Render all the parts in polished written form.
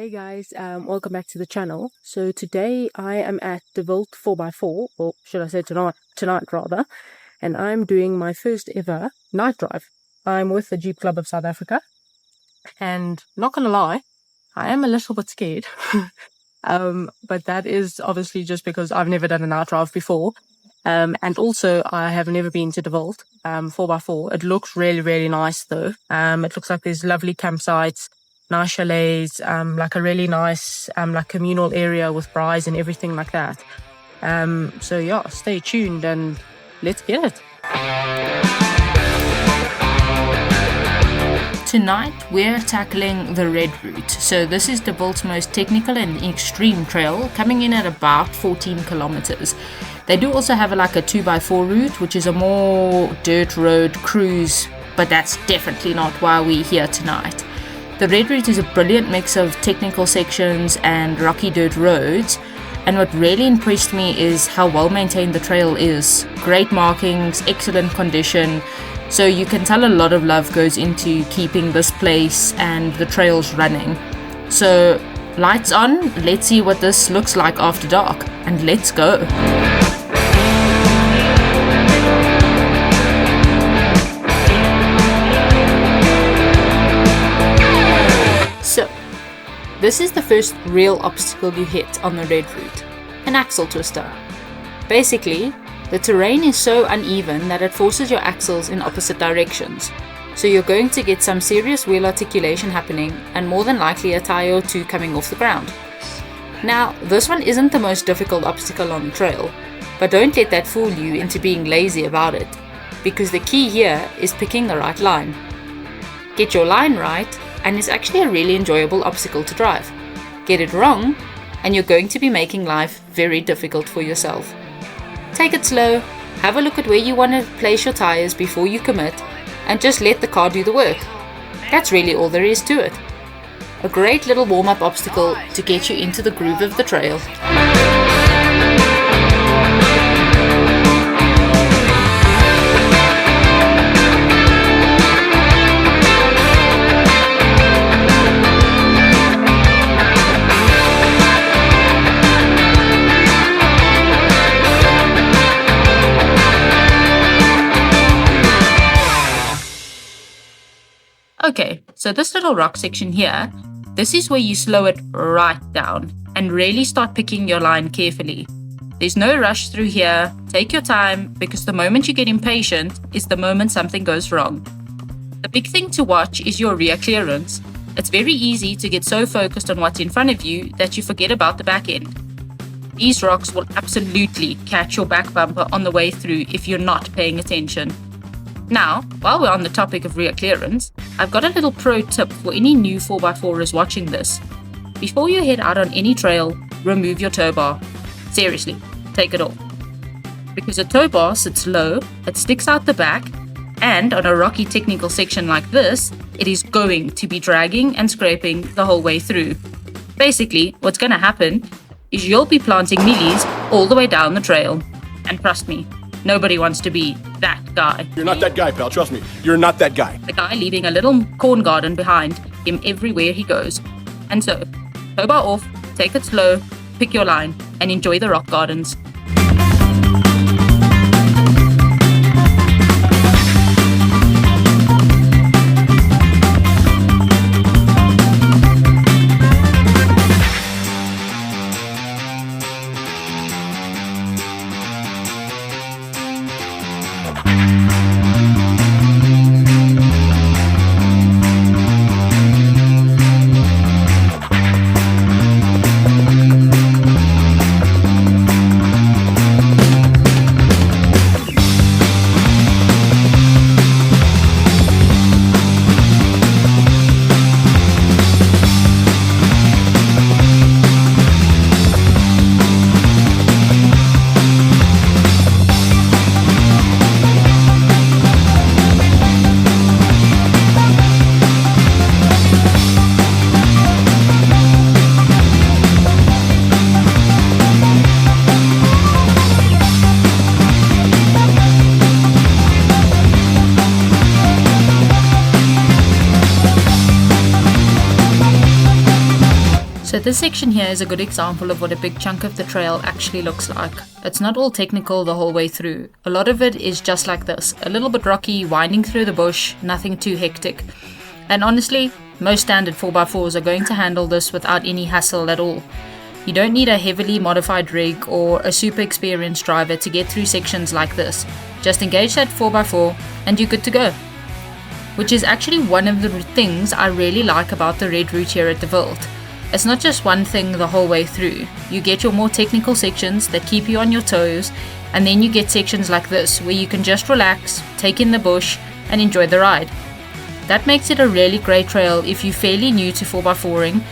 Hey guys, welcome back to the channel. So today I am at the Wildt 4x4, or should I say tonight rather, and I'm doing my first ever night drive. I'm with the Jeep Club of South Africa, and not gonna lie, I am a little bit scared. But that is obviously just because I've never done a night drive before. And also I have never been to the Wildt 4x4. It looks really, really nice though. It looks like there's lovely campsites, nice chalets, like a really nice like communal area with braais and everything like that. So yeah, stay tuned and let's get it. Tonight we're tackling the Red Route. So this is the Wildt's most technical and extreme trail, coming in at about 14 kilometers. They do also have like a 2x4 route, which is a more dirt road cruise, but that's definitely not why we're here tonight. The Red Route is a brilliant mix of technical sections and rocky dirt roads, and what really impressed me is how well maintained the trail is. Great markings, excellent condition, so you can tell a lot of love goes into keeping this place and the trails running. So lights on, let's see what this looks like after dark, and let's go. So, this is the first real obstacle you hit on the Red Route, an axle twister. Basically, the terrain is so uneven that it forces your axles in opposite directions, so you're going to get some serious wheel articulation happening and more than likely a tire or two coming off the ground. Now, this one isn't the most difficult obstacle on the trail, but don't let that fool you into being lazy about it, because the key here is picking the right line. Get your line right, and it's actually a really enjoyable obstacle to drive. Get it wrong, and you're going to be making life very difficult for yourself. Take it slow, have a look at where you want to place your tires before you commit, and just let the car do the work. That's really all there is to it. A great little warm-up obstacle to get you into the groove of the trail. Okay, so this little rock section here, this is where you slow it right down and really start picking your line carefully. There's no rush through here, take your time, because the moment you get impatient is the moment something goes wrong. The big thing to watch is your rear clearance. It's very easy to get so focused on what's in front of you that you forget about the back end. These rocks will absolutely catch your back bumper on the way through if you're not paying attention. Now, while we're on the topic of rear clearance, I've got a little pro tip for any new 4x4ers watching this. Before you head out on any trail, remove your tow bar. Seriously, take it off. Because a tow bar sits low, it sticks out the back, and on a rocky technical section like this, it is going to be dragging and scraping the whole way through. Basically, what's going to happen is you'll be planting mealies all the way down the trail. And trust me, nobody wants to be that guy. You're not that guy, pal. Trust me. You're not that guy. The guy leaving a little corn garden behind him everywhere he goes. And so, tow bar off, take it slow, pick your line, and enjoy the rock gardens. So this section here is a good example of what a big chunk of the trail actually looks like. It's not all technical the whole way through. A lot of it is just like this, a little bit rocky, winding through the bush, nothing too hectic. And honestly, most standard 4x4s are going to handle this without any hassle at all. You don't need a heavily modified rig or a super experienced driver to get through sections like this. Just engage that 4x4 and you're good to go. Which is actually one of the things I really like about the red route here at the Wildt. It's not just one thing the whole way through. You get your more technical sections that keep you on your toes, and then you get sections like this where you can just relax, take in the bush, and enjoy the ride. That makes it a really great trail if you're fairly new to 4x4ing.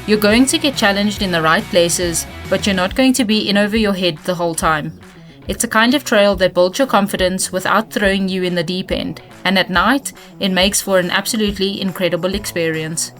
You're going to get challenged in the right places, but you're not going to be in over your head the whole time. It's a kind of trail that builds your confidence without throwing you in the deep end, and at night, it makes for an absolutely incredible experience.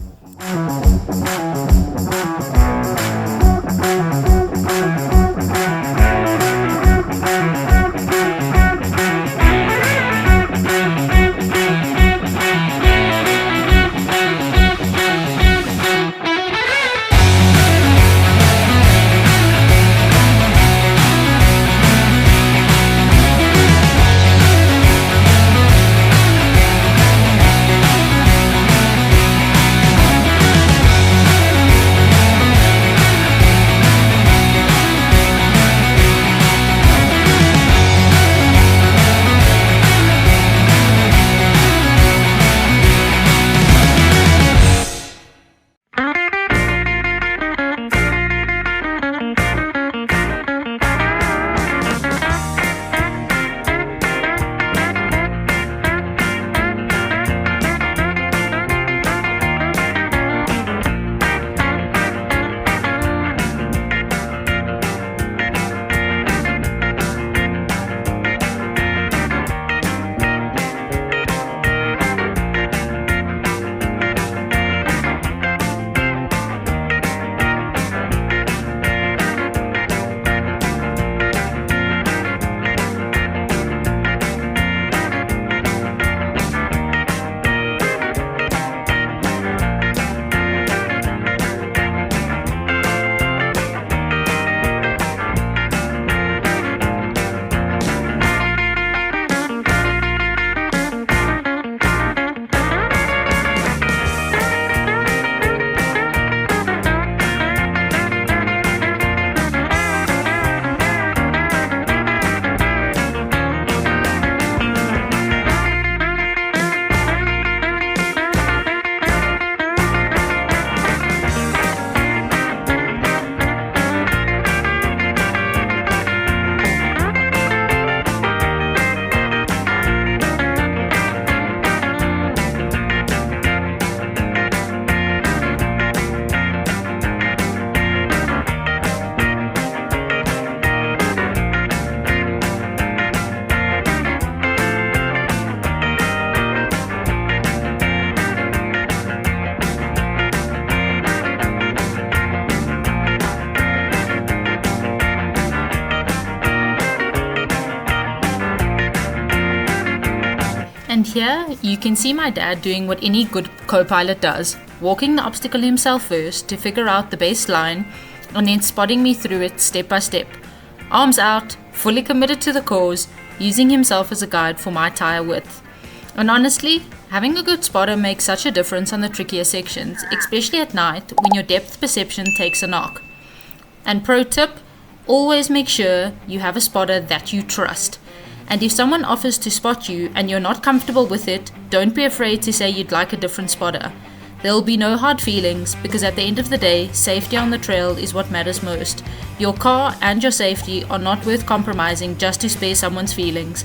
And here you can see my dad doing what any good co-pilot does, walking the obstacle himself first to figure out the best line and then spotting me through it step by step. Arms out, fully committed to the cause, using himself as a guide for my tire width. And honestly, having a good spotter makes such a difference on the trickier sections, especially at night when your depth perception takes a knock. And pro tip, always make sure you have a spotter that you trust. And if someone offers to spot you and you're not comfortable with it, don't be afraid to say you'd like a different spotter. There'll be no hard feelings because at the end of the day, safety on the trail is what matters most. Your car and your safety are not worth compromising just to spare someone's feelings.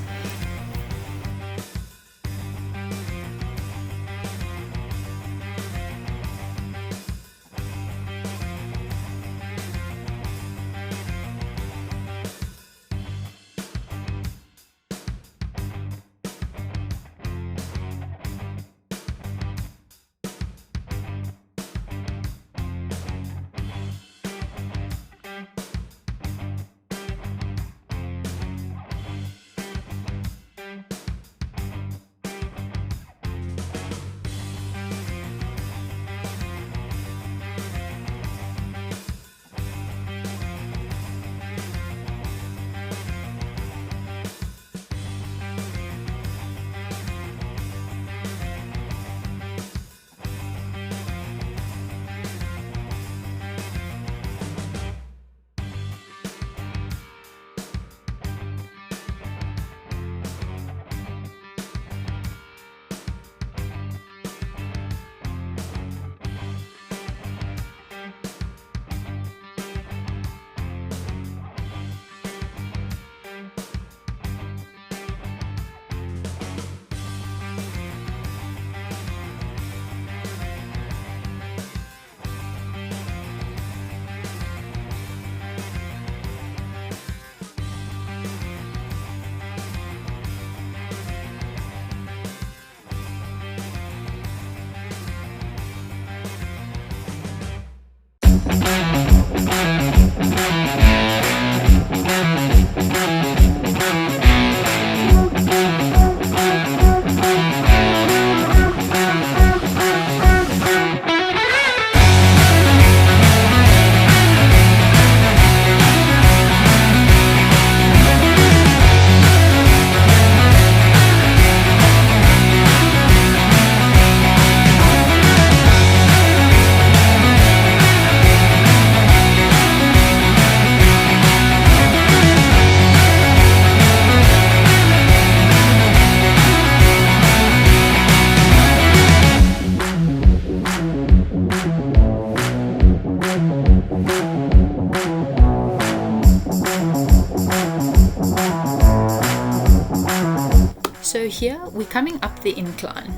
So here we're coming up the incline.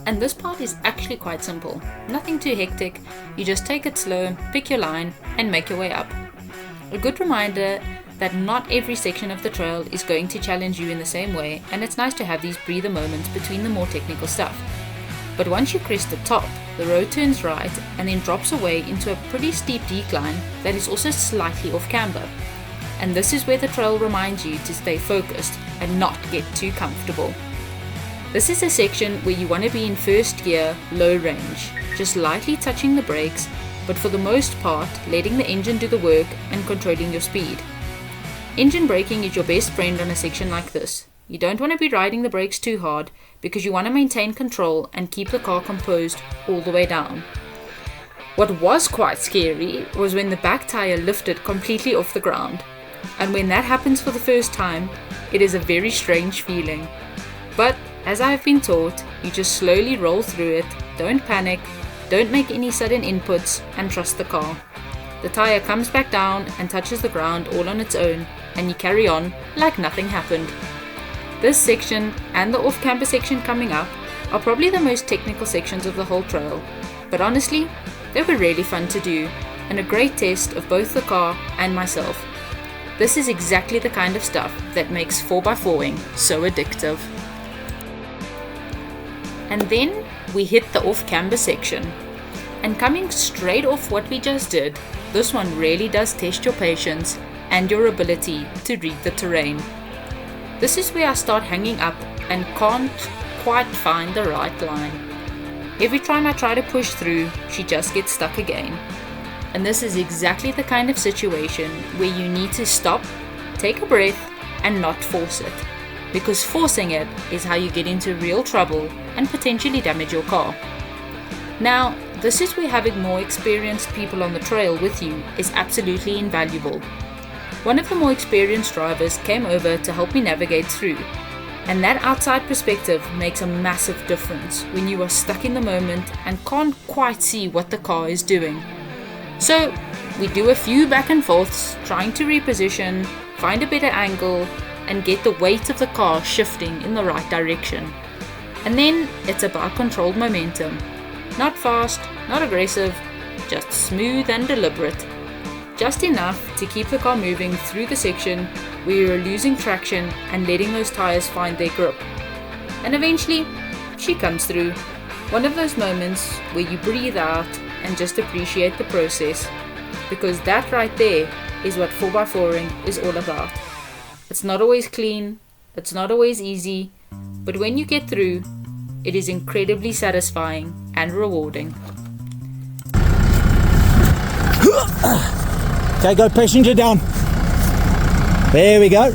And this part is actually quite simple. Nothing too hectic. You just take it slow, pick your line, and make your way up. A good reminder that not every section of the trail is going to challenge you in the same way, and it's nice to have these breather moments between the more technical stuff. But once you crest the top, the road turns right and then drops away into a pretty steep decline that is also slightly off camber. And this is where the trail reminds you to stay focused and not get too comfortable. This is a section where you want to be in first gear, low range, just lightly touching the brakes, but for the most part letting the engine do the work and controlling your speed. Engine braking is your best friend on a section like this. You don't want to be riding the brakes too hard because you want to maintain control and keep the car composed all the way down. What was quite scary was when the back tire lifted completely off the ground. And when that happens for the first time, it is a very strange feeling. But as I have been taught, you just slowly roll through it, don't panic, don't make any sudden inputs, and trust the car. The tire comes back down and touches the ground all on its own, and you carry on like nothing happened. This section and the off-camber section coming up are probably the most technical sections of the whole trail, but honestly, they were really fun to do, and a great test of both the car and myself. This is exactly the kind of stuff that makes 4x4ing so addictive. And then we hit the off-camber section. And coming straight off what we just did, this one really does test your patience and your ability to read the terrain. This is where I start hanging up and can't quite find the right line. Every time I try to push through, she just gets stuck again. And this is exactly the kind of situation where you need to stop, take a breath, and not force it. Because forcing it is how you get into real trouble and potentially damage your car. Now, this is where having more experienced people on the trail with you is absolutely invaluable. One of the more experienced drivers came over to help me navigate through, and that outside perspective makes a massive difference when you are stuck in the moment and can't quite see what the car is doing. So, we do a few back and forths, trying to reposition, find a better angle, and get the weight of the car shifting in the right direction. And then it's about controlled momentum. Not fast, not aggressive, just smooth and deliberate. Just enough to keep the car moving through the section where you're losing traction and letting those tires find their grip. And eventually, she comes through. One of those moments where you breathe out and just appreciate the process. Because that right there is what 4x4ing is all about. It's not always clean, it's not always easy, but when you get through, it is incredibly satisfying and rewarding. Okay, go passenger down. There we go.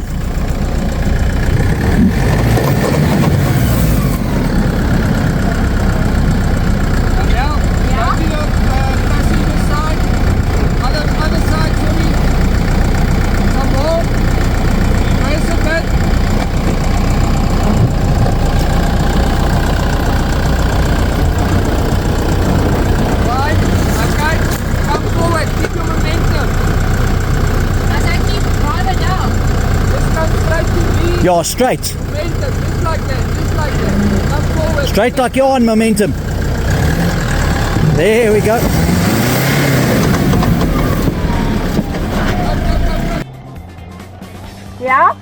Yeah, straight. Just like that. Come forward. Straight like you're on momentum. There we go. Yeah?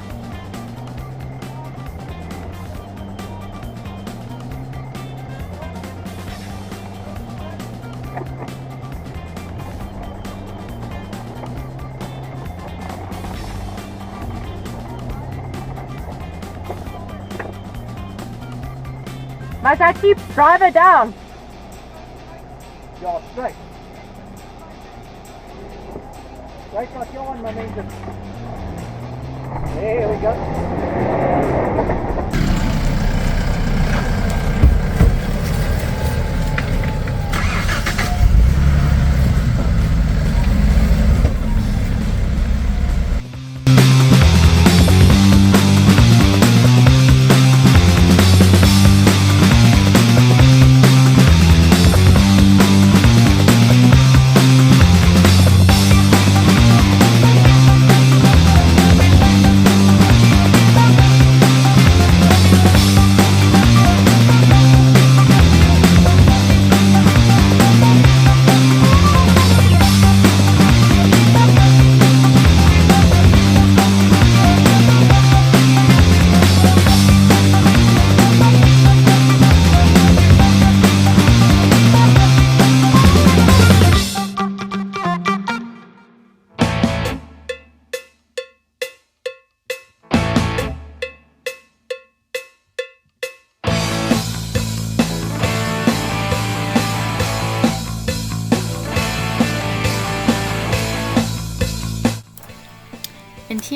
Must I keep driver down? Yeah, straight. Straight like you're on momentum. There we go.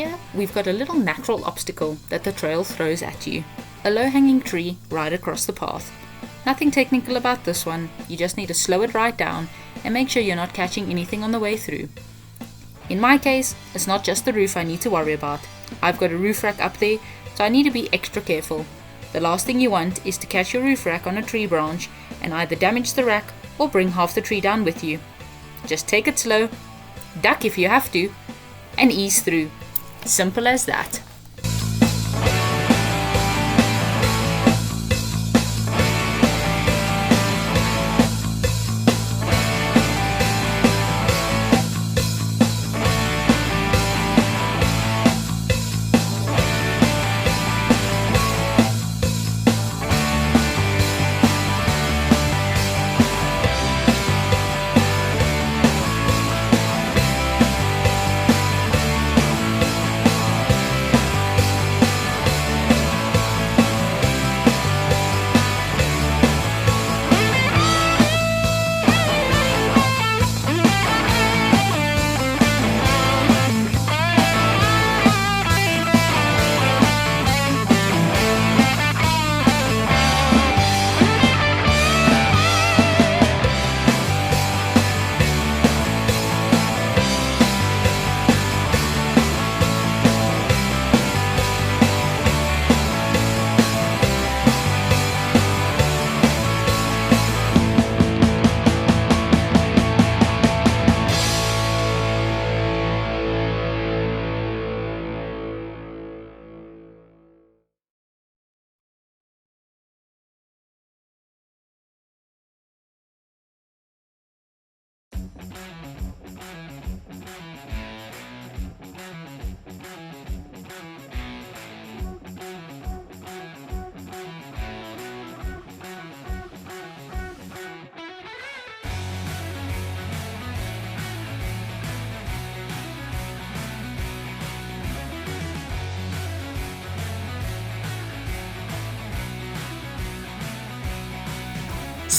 here, we've got a little natural obstacle that the trail throws at you. A low-hanging tree right across the path. Nothing technical about this one, you just need to slow it right down and make sure you're not catching anything on the way through. In my case, it's not just the roof I need to worry about. I've got a roof rack up there, so I need to be extra careful. The last thing you want is to catch your roof rack on a tree branch and either damage the rack or bring half the tree down with you. Just take it slow, duck if you have to, and ease through. Simple as that.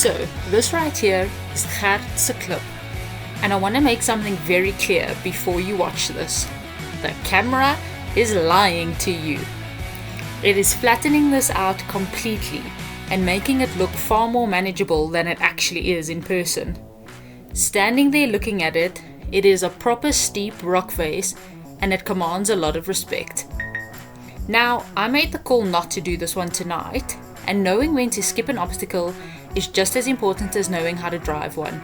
So, this right here is Wildt clip, and I want to make something very clear before you watch this. The camera is lying to you. It is flattening this out completely and making it look far more manageable than it actually is in person. Standing there looking at it, it is a proper steep rock face and it commands a lot of respect. Now, I made the call not to do this one tonight, and knowing when to skip an obstacle is just as important as knowing how to drive one.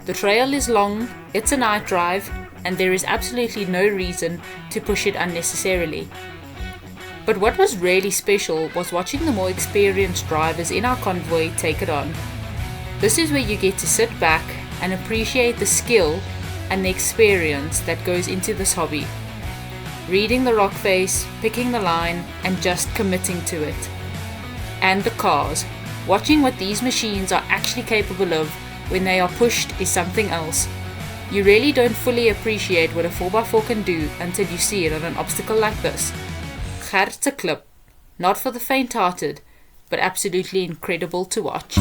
The trail is long, it's a night drive, and there is absolutely no reason to push it unnecessarily. But what was really special was watching the more experienced drivers in our convoy take it on. This is where you get to sit back and appreciate the skill and the experience that goes into this hobby. Reading the rock face, picking the line, and just committing to it. And the cars. Watching what these machines are actually capable of when they are pushed is something else. You really don't fully appreciate what a 4x4 can do until you see it on an obstacle like this. Wildt clip. Not for the faint-hearted, but absolutely incredible to watch.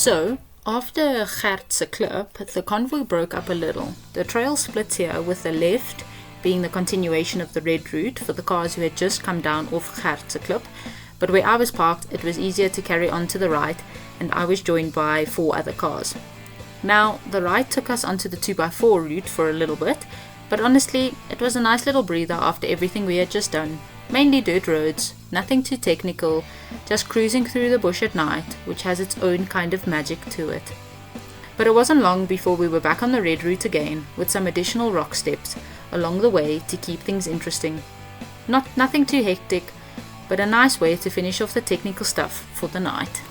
So, after Gertse Klip, the convoy broke up a little. The trail splits here, with the left being the continuation of the red route for the cars who had just come down off Gertse Klip, but where I was parked it was easier to carry on to the right, and I was joined by 4 other cars. Now, the right took us onto the 2x4 route for a little bit, but honestly, it was a nice little breather after everything we had just done. Mainly dirt roads, nothing too technical, just cruising through the bush at night, which has its own kind of magic to it. But it wasn't long before we were back on the red route again, with some additional rock steps along the way to keep things interesting. Nothing too hectic, but a nice way to finish off the technical stuff for the night.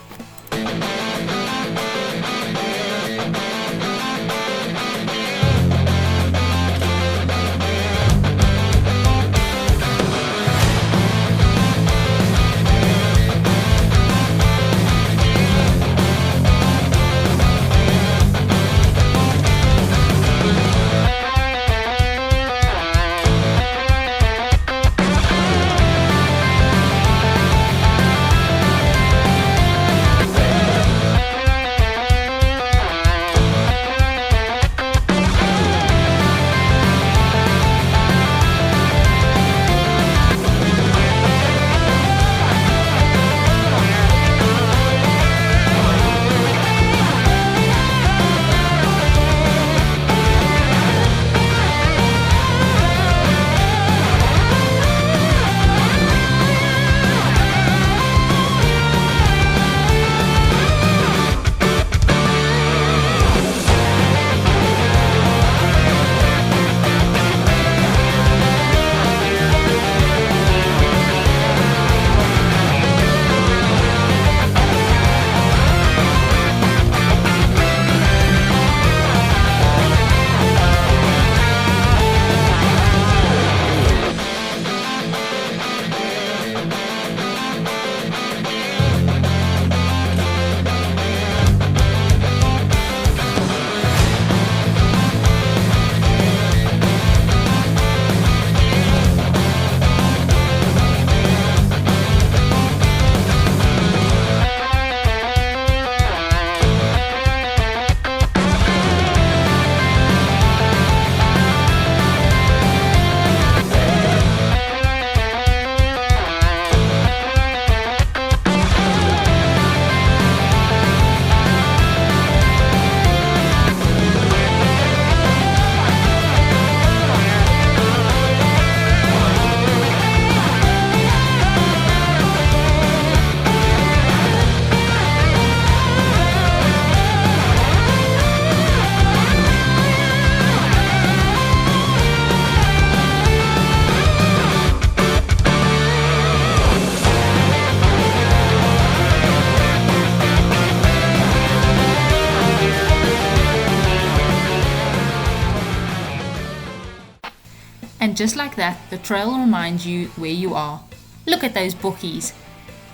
And just like that, the trail reminds you where you are. Look at those bookies.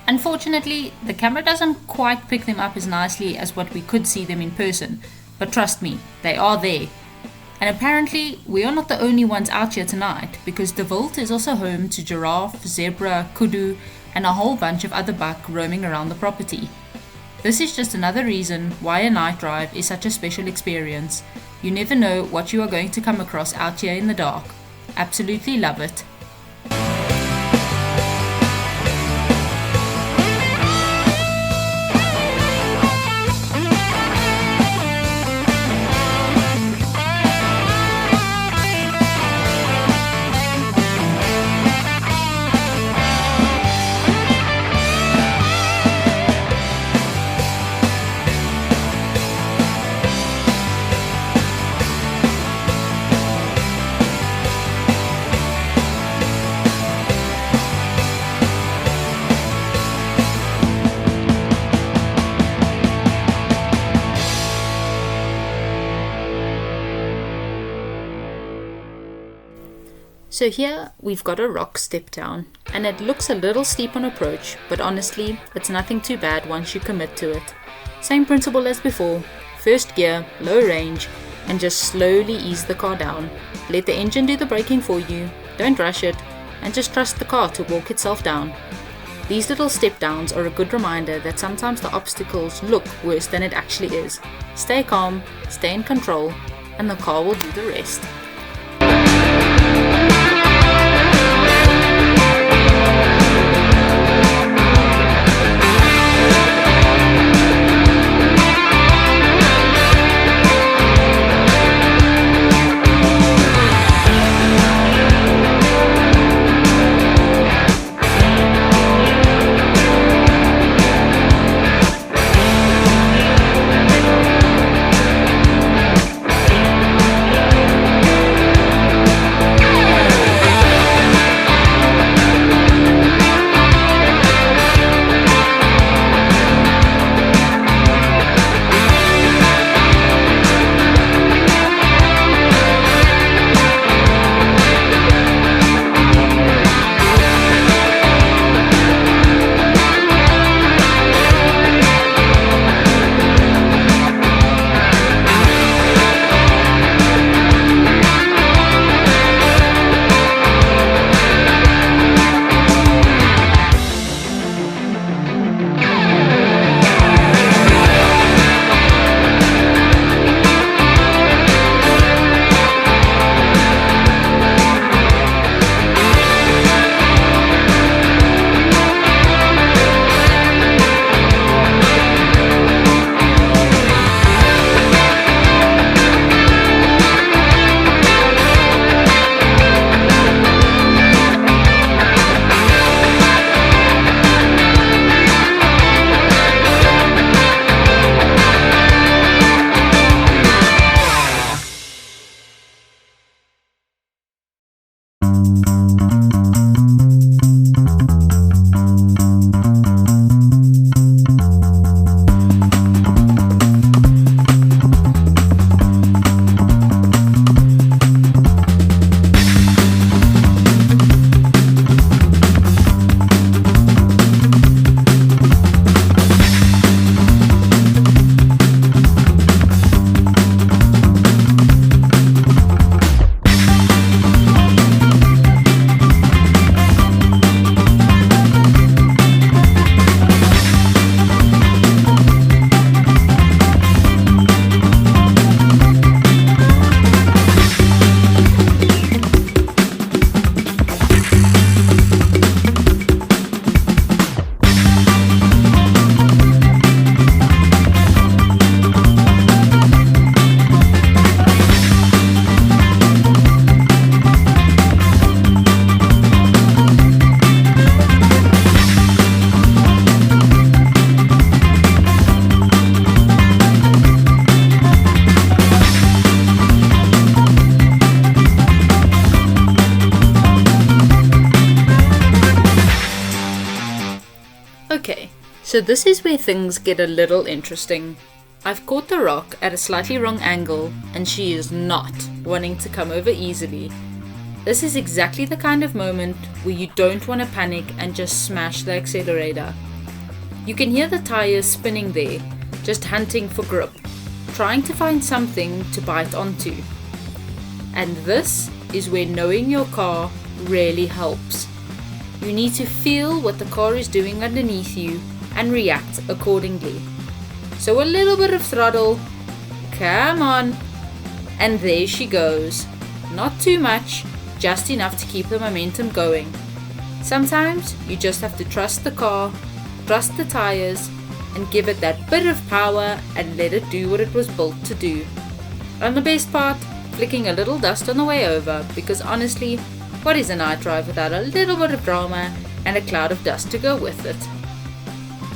Unfortunately, the camera doesn't quite pick them up as nicely as what we could see them in person, but trust me, they are there. And apparently, we are not the only ones out here tonight, because the Wildt is also home to giraffe, zebra, kudu, and a whole bunch of other buck roaming around the property. This is just another reason why a night drive is such a special experience. You never know what you are going to come across out here in the dark. Absolutely love it. So here we've got a rock step down, and it looks a little steep on approach, but honestly it's nothing too bad once you commit to it. Same principle as before, first gear, low range, and just slowly ease the car down. Let the engine do the braking for you, don't rush it, and just trust the car to walk itself down. These little step downs are a good reminder that sometimes the obstacles look worse than it actually is. Stay calm, stay in control, and the car will do the rest. Okay, so this is where things get a little interesting. I've caught the rock at a slightly wrong angle and she is not wanting to come over easily. This is exactly the kind of moment where you don't want to panic and just smash the accelerator. You can hear the tires spinning there, just hunting for grip, trying to find something to bite onto. And this is where knowing your car really helps. You need to feel what the car is doing underneath you and react accordingly. So a little bit of throttle, come on, and there she goes. Not too much, just enough to keep the momentum going. Sometimes you just have to trust the car, trust the tires, and give it that bit of power and let it do what it was built to do. And the best part, flicking a little dust on the way over, because honestly, what is a night drive without a little bit of drama and a cloud of dust to go with it?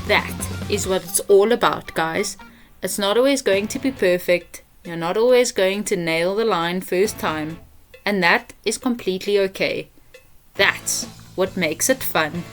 That is what it's all about, guys. It's not always going to be perfect. You're not always going to nail the line first time. And that is completely okay. That's what makes it fun.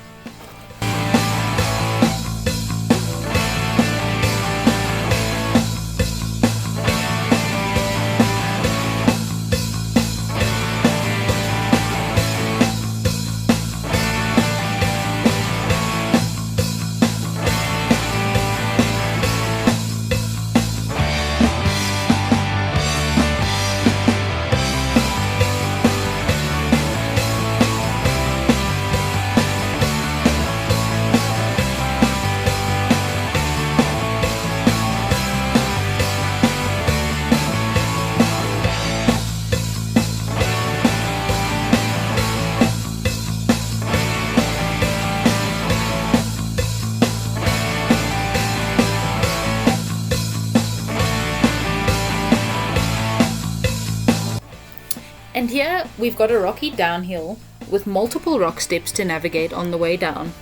And here we've got a rocky downhill with multiple rock steps to navigate on the way down.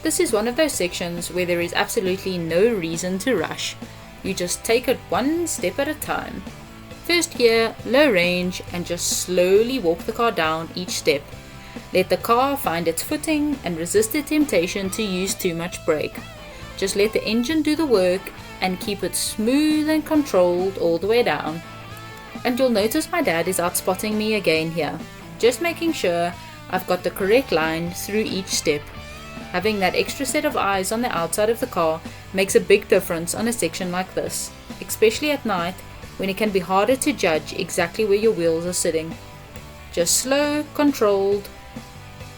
This is one of those sections where there is absolutely no reason to rush. You just take it one step at a time. First gear, low range, and just slowly walk the car down each step. Let the car find its footing and resist the temptation to use too much brake. Just let the engine do the work and keep it smooth and controlled all the way down. And you'll notice my dad is out spotting me again here, just making sure I've got the correct line through each step. Having that extra set of eyes on the outside of the car makes a big difference on a section like this, especially at night when it can be harder to judge exactly where your wheels are sitting. Just slow, controlled,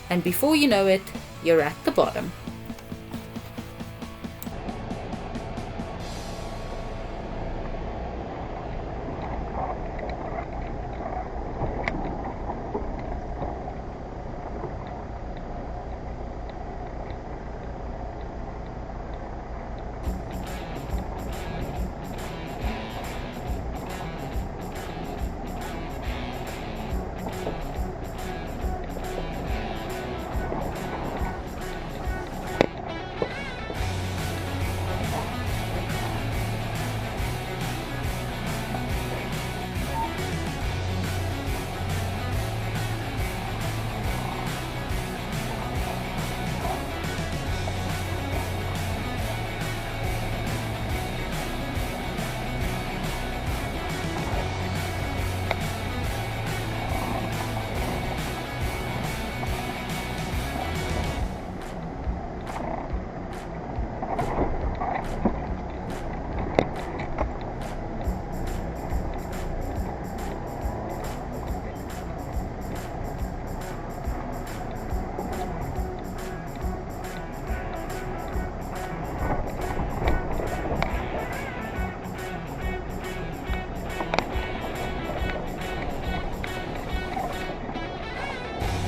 and before you know it, you're at the bottom.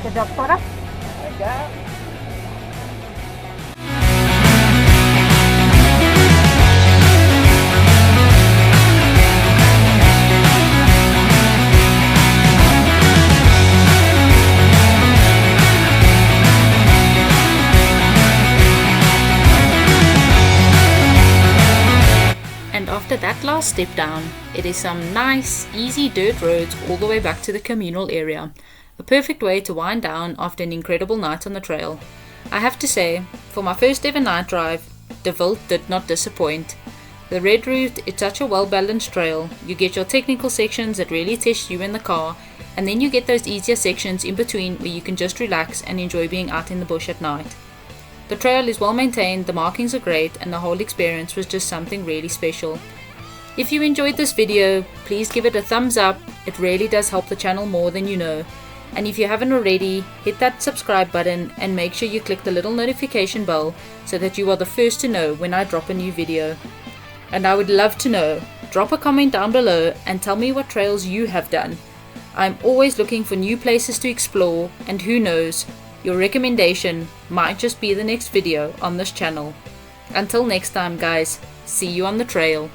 Good job, Potter. And after that last step down, it is some nice, easy dirt roads all the way back to the communal area. A perfect way to wind down after an incredible night on the trail. I have to say, for my first ever night drive, the Wildt did not disappoint. The red route is such a well-balanced trail. You get your technical sections that really test you in the car, and then you get those easier sections in between where you can just relax and enjoy being out in the bush at night. The trail is well maintained, the markings are great, and the whole experience was just something really special. If you enjoyed this video, please give it a thumbs up. It really does help the channel more than you know. And if you haven't already, hit that subscribe button and make sure you click the little notification bell so that you are the first to know when I drop a new video. And I would love to know, drop a comment down below and tell me what trails you have done. I'm always looking for new places to explore, and who knows, your recommendation might just be the next video on this channel. Until next time guys, see you on the trail.